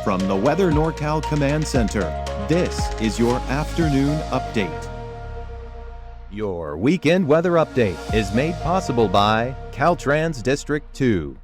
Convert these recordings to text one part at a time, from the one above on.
From the Weather NorCal Command Center, this is your afternoon update. Your weekend weather update is made possible by Caltrans District 2.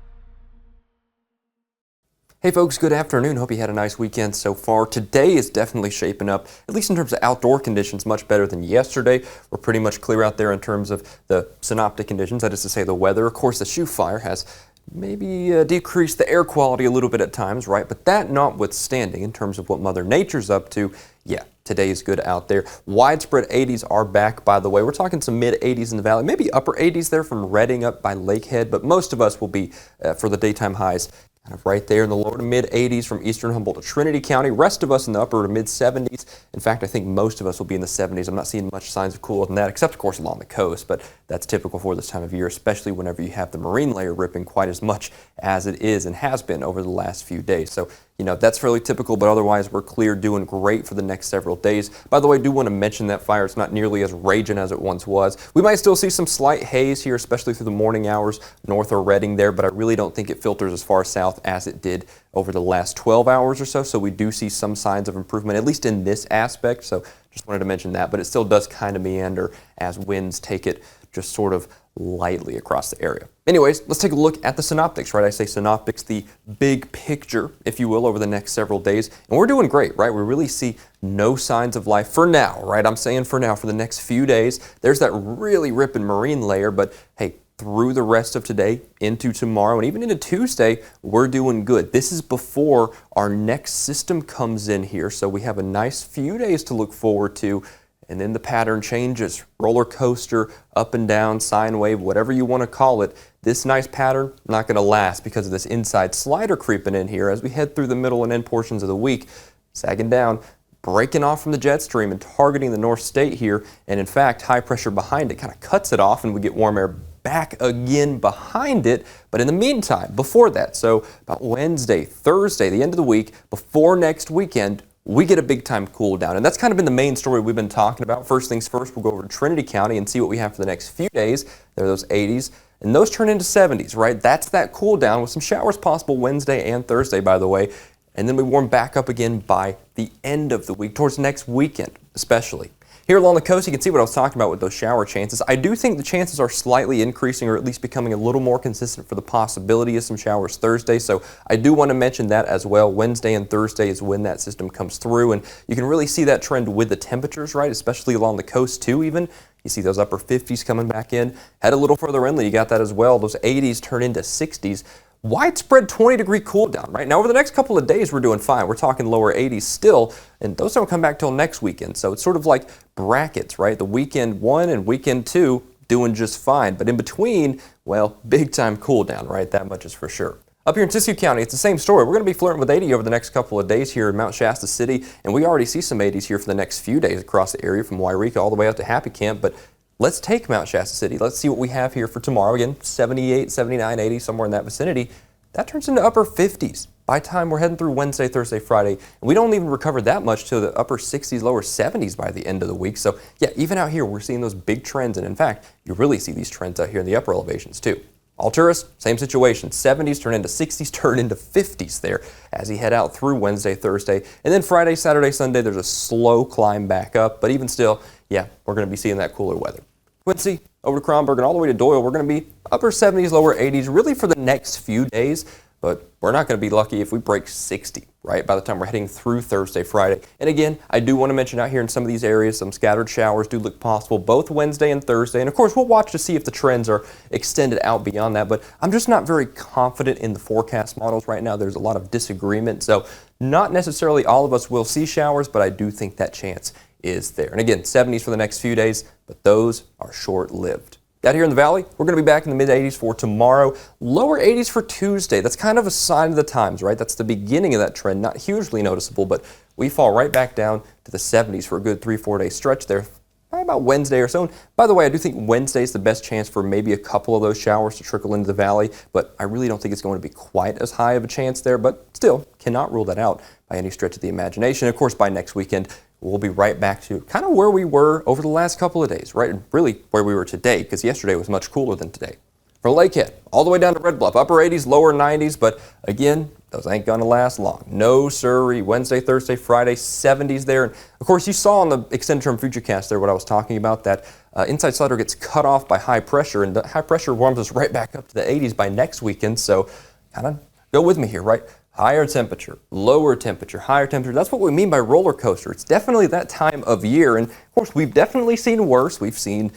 Hey folks, good afternoon. Hope you had a nice weekend so far. Today is definitely shaping up, at least in terms of outdoor conditions, much better than yesterday. We're pretty much clear out there in terms of the synoptic conditions, that is to say the weather. Of course, the shoe fire has maybe decreased the air quality a little bit at times, right? But that notwithstanding, in terms of what Mother Nature's up to, yeah, today is good out there. Widespread 80s are back, by the way. We're talking some mid 80s in the valley, maybe upper 80s there from Redding up by Lakehead, but most of us will be for the daytime highs kind of right there in the lower to mid 80s from eastern Humboldt to Trinity County. Rest of us in the upper to mid 70s. In fact, I think most of us will be in the 70s. I'm not seeing much signs of cooler than that, except of course along the coast, but that's typical for this time of year, especially whenever you have the marine layer ripping quite as much as it is and has been over the last few days. So, you know, that's fairly typical, but otherwise we're clear, doing great for the next several days. By the way, I do want to mention that fire. It's not nearly as raging as it once was. We might still see some slight haze here, especially through the morning hours north of Redding there, but I really don't think it filters as far south as it did over the last 12 hours or so. So we do see some signs of improvement, at least in this aspect. So just wanted to mention that, but it still does kind of meander as winds take it just sort of lightly across the area. Anyways, let's take a look at the synoptics, right? I say synoptics, the big picture, if you will, over the next several days. And we're doing great, right? We really see no signs of life for now, right? I'm saying for now, for the next few days. There's that really ripping marine layer, but hey, through the rest of today, into tomorrow, and even into Tuesday, we're doing good. This is before our next system comes in here, so we have a nice few days to look forward to. And then the pattern changes, roller coaster, up and down, sine wave, whatever you want to call it. This nice pattern not going to last because of this inside slider creeping in here as we head through the middle and end portions of the week, sagging down, breaking off from the jet stream and targeting the North State here. And in fact, high pressure behind it kind of cuts it off and we get warm air back again behind it. But in the meantime, before that, so about Wednesday, Thursday, the end of the week, before next weekend, we get a big time cool down. And that's kind of been the main story we've been talking about. First things first, we'll go over to Trinity County and see what we have for the next few days. There are those 80s, and those turn into 70s, right? That's that cool down with some showers possible Wednesday and Thursday, by the way. And then we warm back up again by the end of the week, towards next weekend, especially. Here along the coast, you can see what I was talking about with those shower chances. I do think the chances are slightly increasing, or at least becoming a little more consistent for the possibility of some showers Thursday. So I do want to mention that as well. Wednesday and Thursday is when that system comes through, and you can really see that trend with the temperatures, right? Especially along the coast too, even. You see those upper 50s coming back in. Head a little further inland, you got that as well. Those 80s turn into 60s. Widespread 20-degree cool down, right? Now, over the next couple of days, we're doing fine. We're talking lower 80s still, and those don't come back till next weekend. So it's sort of like brackets, right? The weekend 1 and weekend 2 doing just fine. But in between, well, big time cool down, right? That much is for sure. Up here in Siskiyou County, it's the same story. We're going to be flirting with 80 over the next couple of days here in Mount Shasta City, and we already see some 80s here for the next few days across the area from Wairika all the way out to Happy Camp. But let's take Mount Shasta City. Let's see what we have here for tomorrow. Again, 78, 79, 80, somewhere in that vicinity. That turns into upper 50s by the time we're heading through Wednesday, Thursday, Friday. And we don't even recover that much to the upper 60s, lower 70s by the end of the week. So yeah, even out here, we're seeing those big trends. And in fact, you really see these trends out here in the upper elevations too. Alturas, same situation. 70s turn into 60s, turn into 50s there as you head out through Wednesday, Thursday. And then Friday, Saturday, Sunday, there's a slow climb back up. But even still, yeah, we're going to be seeing that cooler weather. Quincy, over to Kronberg, and all the way to Doyle, we're going to be upper 70s, lower 80s, really for the next few days. But we're not going to be lucky if we break 60, right, by the time we're heading through Thursday, Friday. And again, I do want to mention out here in some of these areas, some scattered showers do look possible both Wednesday and Thursday. And of course, we'll watch to see if the trends are extended out beyond that. But I'm just not very confident in the forecast models right now. There's a lot of disagreement. So not necessarily all of us will see showers, but I do think that chance is there. And again, 70s for the next few days, but those are short-lived. Out here in the valley, we're going to be back in the mid-80s for tomorrow. Lower 80s for Tuesday. That's kind of a sign of the times, right? That's the beginning of that trend. Not hugely noticeable, but we fall right back down to the 70s for a good 3-4 day stretch there. Probably about Wednesday or so. And by the way, I do think Wednesday is the best chance for maybe a couple of those showers to trickle into the valley, but I really don't think it's going to be quite as high of a chance there, but still cannot rule that out by any stretch of the imagination. Of course, by next weekend, we'll be right back to kind of where we were over the last couple of days, right? And really where we were today, because yesterday was much cooler than today. From Lakehead all the way down to Red Bluff, upper 80s, lower 90s, but again, those ain't going to last long. No sirree. Wednesday, Thursday, Friday, 70s there. And of course, you saw on the extended term futurecast there what I was talking about, that inside slider gets cut off by high pressure, and the high pressure warms us right back up to the 80s by next weekend. So kind of go with me here, right? Higher temperature, lower temperature, higher temperature. That's what we mean by roller coaster. It's definitely that time of year. And of course, we've definitely seen worse. We've seen,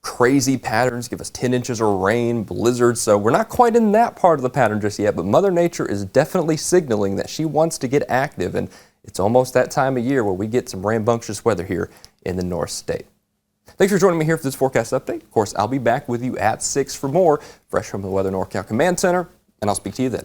crazy patterns give us 10 inches of rain, blizzards. So we're not quite in that part of the pattern just yet, but Mother Nature is definitely signaling that she wants to get active. And it's almost that time of year where we get some rambunctious weather here in the North State. Thanks for joining me here for this forecast update. Of course, I'll be back with you at 6 for more fresh from the Weather NorCal Command Center, and I'll speak to you then.